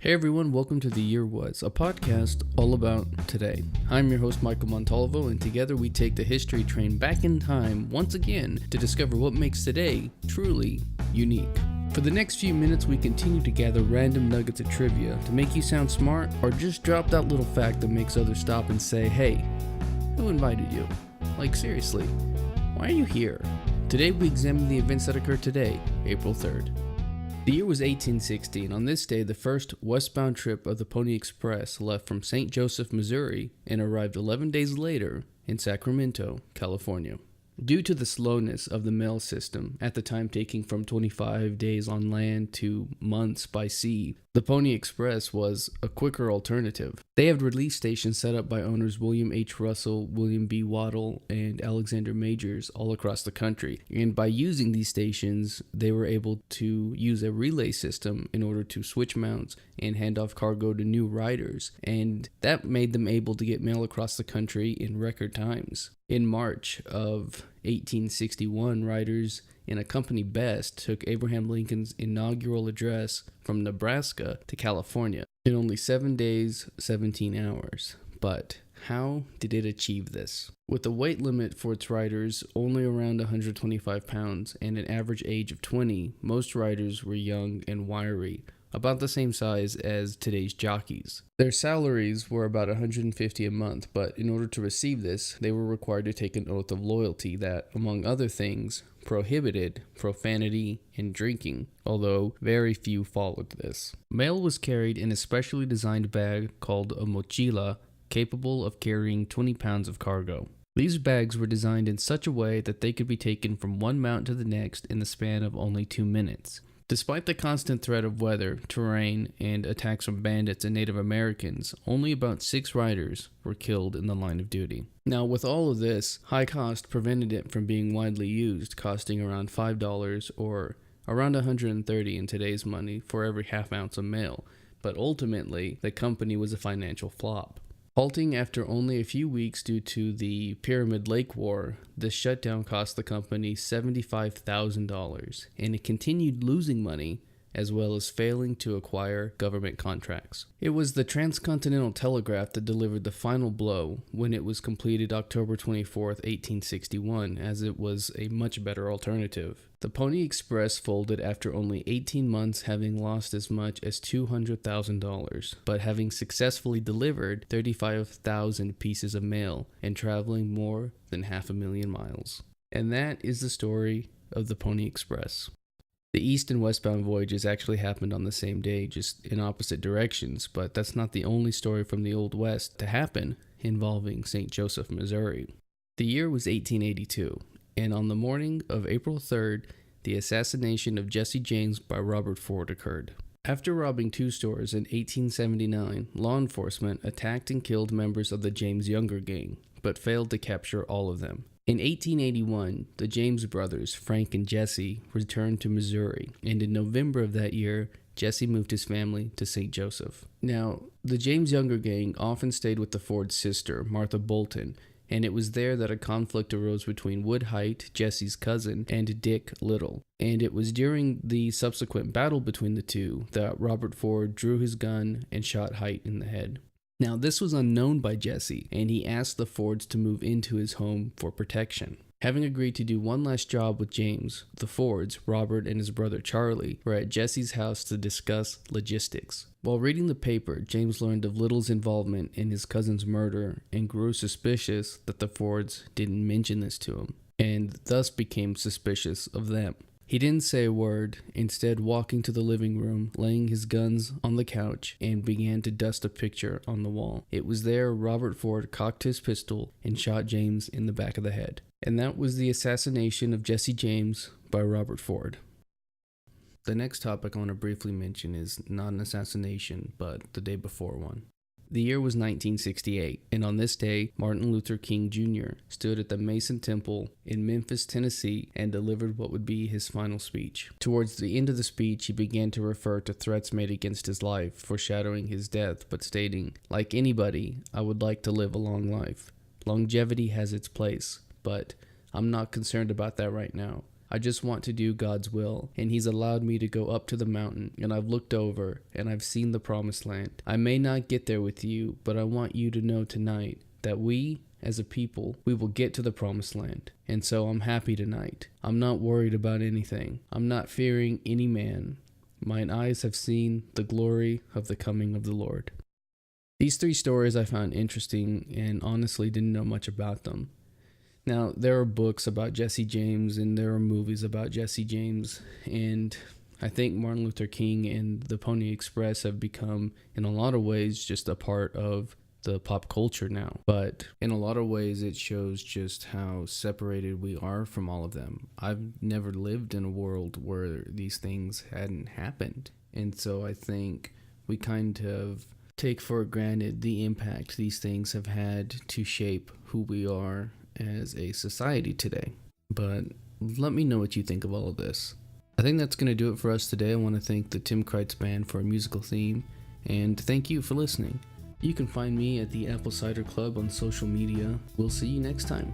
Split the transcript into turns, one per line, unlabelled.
Hey everyone, welcome to The Year Was, a podcast all about today. I'm your host Michael Montalvo, and together we take the history train back in time once again to discover what makes today truly unique. For the next few minutes, we continue to gather random nuggets of trivia to make you sound smart, or just drop that little fact that makes others stop and say, hey, who invited you? Like seriously, why are you here? Today we examine the events that occurred today, April 3rd. The year was 1860, and on this day, the first westbound trip of the Pony Express left from St. Joseph, Missouri, and arrived 11 days later in Sacramento, California. Due to the slowness of the mail system, at the time taking from 25 days on land to months by sea, the Pony Express was a quicker alternative. They had relief stations set up by owners William H. Russell, William B. Waddell, and Alexander Majors all across the country. And by using these stations, they were able to use a relay system in order to switch mounts and hand off cargo to new riders. And that made them able to get mail across the country in record times. In March of 1861, riders in a company best took Abraham Lincoln's inaugural address from Nebraska to California in only 7 days, 17 hours. But how did it achieve this? With a weight limit for its riders only around 125 pounds and an average age of 20, most riders were young and wiry, about the same size as today's jockeys. Their salaries were about $150 a month, but in order to receive this, they were required to take an oath of loyalty that, among other things, prohibited profanity and drinking, although very few followed this. Mail was carried in a specially designed bag called a mochila, capable of carrying 20 pounds of cargo. These bags were designed in such a way that they could be taken from one mount to the next in the span of only 2 minutes. Despite the constant threat of weather, terrain, and attacks from bandits and Native Americans, only about 6 riders were killed in the line of duty. Now, with all of this, high cost prevented it from being widely used, costing around $5 or around $130 in today's money for every half ounce of mail, but ultimately, the company was a financial flop. Halting after only a few weeks due to the Pyramid Lake War, this shutdown cost the company $75,000, and it continued losing money as well as failing to acquire government contracts. It was the Transcontinental Telegraph that delivered the final blow when it was completed October 24, 1861, as it was a much better alternative. The Pony Express folded after only 18 months, having lost as much as $200,000, but having successfully delivered 35,000 pieces of mail and traveling more than 500,000 miles. And that is the story of the Pony Express. The east and westbound voyages actually happened on the same day, just in opposite directions, but that's not the only story from the Old West to happen involving St. Joseph, Missouri. The year was 1882, and on the morning of April 3rd, the assassination of Jesse James by Robert Ford occurred. After robbing 2 stores in 1879, law enforcement attacked and killed members of the James Younger gang, but failed to capture all of them. In 1881, the James brothers, Frank and Jesse, returned to Missouri, and in November of that year, Jesse moved his family to St. Joseph. Now, the James Younger gang often stayed with the Ford sister, Martha Bolton, and it was there that a conflict arose between Wood Height, Jesse's cousin, and Dick Little. And it was during the subsequent battle between the two that Robert Ford drew his gun and shot Height in the head. Now, this was unknown by Jesse, and he asked the Fords to move into his home for protection. Having agreed to do one last job with James, the Fords, Robert and his brother Charlie, were at Jesse's house to discuss logistics. While reading the paper, James learned of Little's involvement in his cousin's murder and grew suspicious that the Fords didn't mention this to him, and thus became suspicious of them. He didn't say a word, instead walking to the living room, laying his guns on the couch, and began to dust a picture on the wall. It was there Robert Ford cocked his pistol and shot James in the back of the head. And that was the assassination of Jesse James by Robert Ford. The next topic I want to briefly mention is not an assassination, but the day before one. The year was 1968, and on this day, Martin Luther King Jr. stood at the Mason Temple in Memphis, Tennessee, and delivered what would be his final speech. Towards the end of the speech, he began to refer to threats made against his life, foreshadowing his death, but stating, "Like anybody, I would like to live a long life. Longevity has its place, but I'm not concerned about that right now. I just want to do God's will, and He's allowed me to go up to the mountain, and I've looked over, and I've seen the promised land. I may not get there with you, but I want you to know tonight that we, as a people, we will get to the promised land. And so I'm happy tonight. I'm not worried about anything. I'm not fearing any man. Mine eyes have seen the glory of the coming of the Lord. These 3 stories I found interesting and honestly didn't know much about them. Now, there are books about Jesse James and there are movies about Jesse James, and I think Martin Luther King and the Pony Express have become, in a lot of ways, just a part of the pop culture now. But in a lot of ways, it shows just how separated we are from all of them. I've never lived in a world where these things hadn't happened. And so I think we kind of take for granted the impact these things have had to shape who we are as a society today. But let me know what you think of all of this. I think that's going to do it for us today. I want to thank the Tim Kreitz Band for a musical theme, and thank you for listening. You can find me at the Apple Cider Club on social media. We'll see you next time.